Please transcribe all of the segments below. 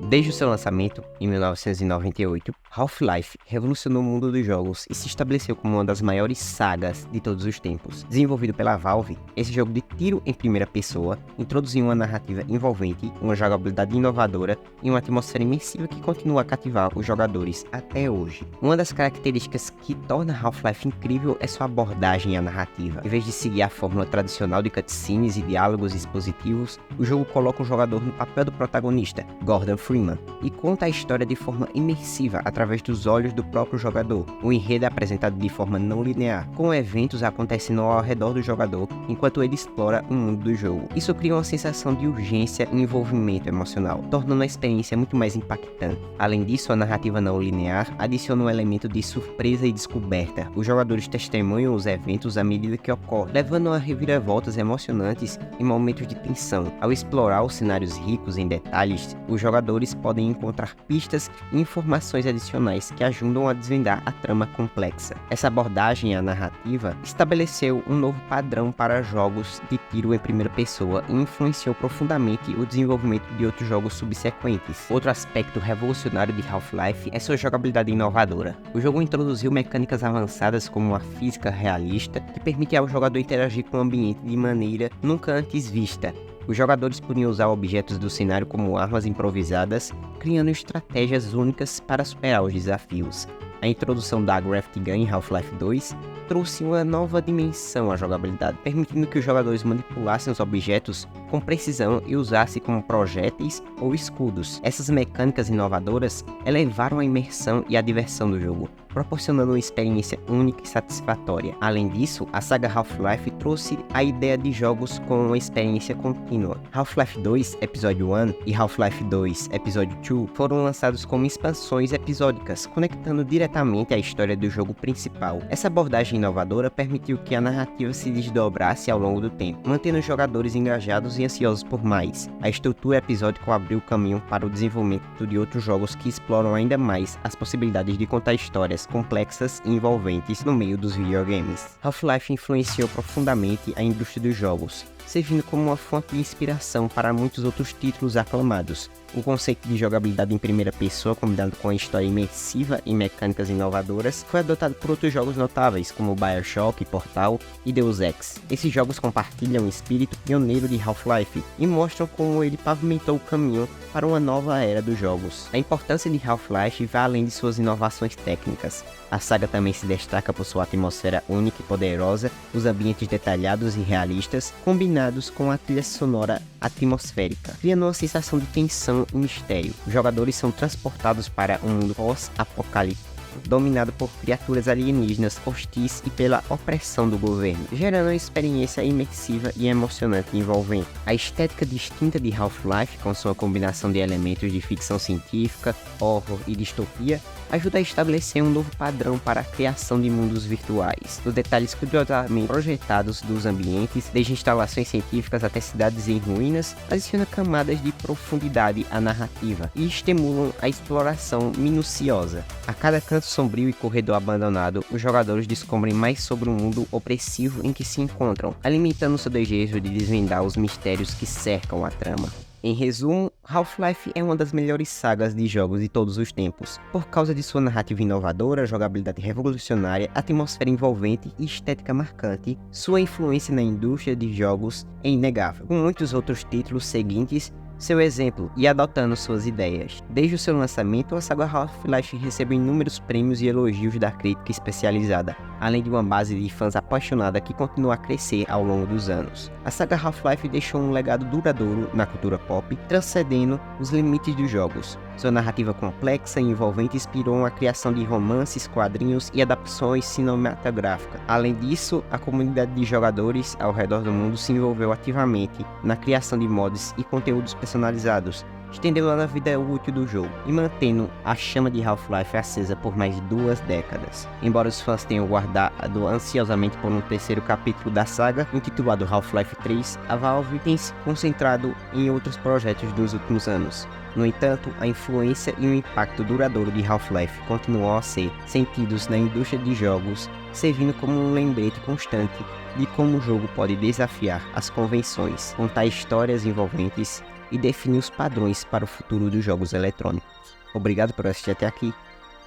Desde o seu lançamento, em 1998, Half-Life revolucionou o mundo dos jogos e se estabeleceu como uma das maiores sagas de todos os tempos. Desenvolvido pela Valve, esse jogo de tiro em primeira pessoa introduziu uma narrativa envolvente, uma jogabilidade inovadora e uma atmosfera imersiva que continua a cativar os jogadores até hoje. Uma das características que torna Half-Life incrível é sua abordagem à narrativa. Em vez de seguir a fórmula tradicional de cutscenes e diálogos expositivos, o jogo coloca o jogador no papel do protagonista, Gordon Freeman, e conta a história de forma imersiva através dos olhos do próprio jogador. O enredo é apresentado de forma não linear, com eventos acontecendo ao redor do jogador enquanto ele explora o mundo do jogo. Isso cria uma sensação de urgência e envolvimento emocional, tornando a experiência muito mais impactante. Além disso, a narrativa não linear adiciona um elemento de surpresa e descoberta. Os jogadores testemunham os eventos à medida que ocorrem, levando a reviravoltas emocionantes em momentos de tensão. Ao explorar os cenários ricos em detalhes, os jogadores podem encontrar pistas e informações adicionais que ajudam a desvendar a trama complexa. Essa abordagem à narrativa estabeleceu um novo padrão para jogos de tiro em primeira pessoa e influenciou profundamente o desenvolvimento de outros jogos subsequentes. Outro aspecto revolucionário de Half-Life é sua jogabilidade inovadora. O jogo introduziu mecânicas avançadas como uma física realista que permite ao jogador interagir com o ambiente de maneira nunca antes vista. Os jogadores podiam usar objetos do cenário como armas improvisadas, criando estratégias únicas para superar os desafios. A introdução da Gravity Gun em Half-Life 2 trouxe uma nova dimensão à jogabilidade, permitindo que os jogadores manipulassem os objetos com precisão e usassem como projéteis ou escudos. Essas mecânicas inovadoras elevaram a imersão e a diversão do jogo, proporcionando uma experiência única e satisfatória. Além disso, a saga Half-Life trouxe a ideia de jogos com uma experiência contínua. Half-Life 2 Episódio 1 e Half-Life 2 Episódio 2 foram lançados como expansões episódicas, conectando diretamente a história do jogo principal. Essa abordagem inovadora permitiu que a narrativa se desdobrasse ao longo do tempo, mantendo os jogadores engajados e ansiosos por mais. A estrutura episódica abriu o caminho para o desenvolvimento de outros jogos que exploram ainda mais as possibilidades de contar histórias complexas e envolventes no meio dos videogames. Half-Life influenciou profundamente a indústria dos jogos, servindo como uma fonte de inspiração para muitos outros títulos aclamados. O conceito de jogabilidade em primeira pessoa, combinado com a história imersiva e mecânicas inovadoras, foi adotado por outros jogos notáveis, como BioShock, Portal e Deus Ex. Esses jogos compartilham o espírito pioneiro de Half-Life e mostram como ele pavimentou o caminho para uma nova era dos jogos. A importância de Half-Life vai além de suas inovações técnicas. A saga também se destaca por sua atmosfera única e poderosa, os ambientes detalhados e realistas, combinados com a trilha sonora atmosférica, criando uma sensação de tensão e mistério. Os jogadores são transportados para um mundo pós-apocalíptico, dominado por criaturas alienígenas hostis e pela opressão do governo, gerando uma experiência imersiva e emocionante e envolvente. A estética distinta de Half-Life, com sua combinação de elementos de ficção científica, horror e distopia, ajuda a estabelecer um novo padrão para a criação de mundos virtuais. Os detalhes cuidadosamente projetados dos ambientes, desde instalações científicas até cidades em ruínas, adicionam camadas de profundidade à narrativa e estimulam a exploração minuciosa. A cada canto sombrio e corredor abandonado, os jogadores descobrem mais sobre o mundo opressivo em que se encontram, alimentando seu desejo de desvendar os mistérios que cercam a trama. Em resumo, Half-Life é uma das melhores sagas de jogos de todos os tempos, por causa de sua narrativa inovadora, jogabilidade revolucionária, atmosfera envolvente e estética marcante. Sua influência na indústria de jogos é inegável, com muitos outros títulos seguintes seu exemplo e adotando suas ideias. Desde o seu lançamento, a saga Half-Life recebeu inúmeros prêmios e elogios da crítica especializada, além de uma base de fãs apaixonada que continua a crescer ao longo dos anos. A saga Half-Life deixou um legado duradouro na cultura pop, transcendendo os limites dos jogos. Sua narrativa complexa e envolvente inspirou a criação de romances, quadrinhos e adaptações cinematográficas. Além disso, a comunidade de jogadores ao redor do mundo se envolveu ativamente na criação de mods e conteúdos personalizados, estendendo a vida útil do jogo e mantendo a chama de Half-Life acesa por mais de 2 décadas. Embora os fãs tenham guardado ansiosamente por um terceiro capítulo da saga, intitulado Half-Life 3, a Valve tem se concentrado em outros projetos dos últimos anos. No entanto, a influência e o impacto duradouro de Half-Life continuam a ser sentidos na indústria de jogos, servindo como um lembrete constante de como o jogo pode desafiar as convenções, contar histórias envolventes e define os padrões para o futuro dos jogos eletrônicos. Obrigado por assistir até aqui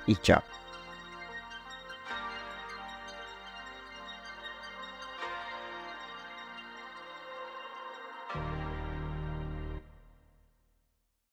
e tchau.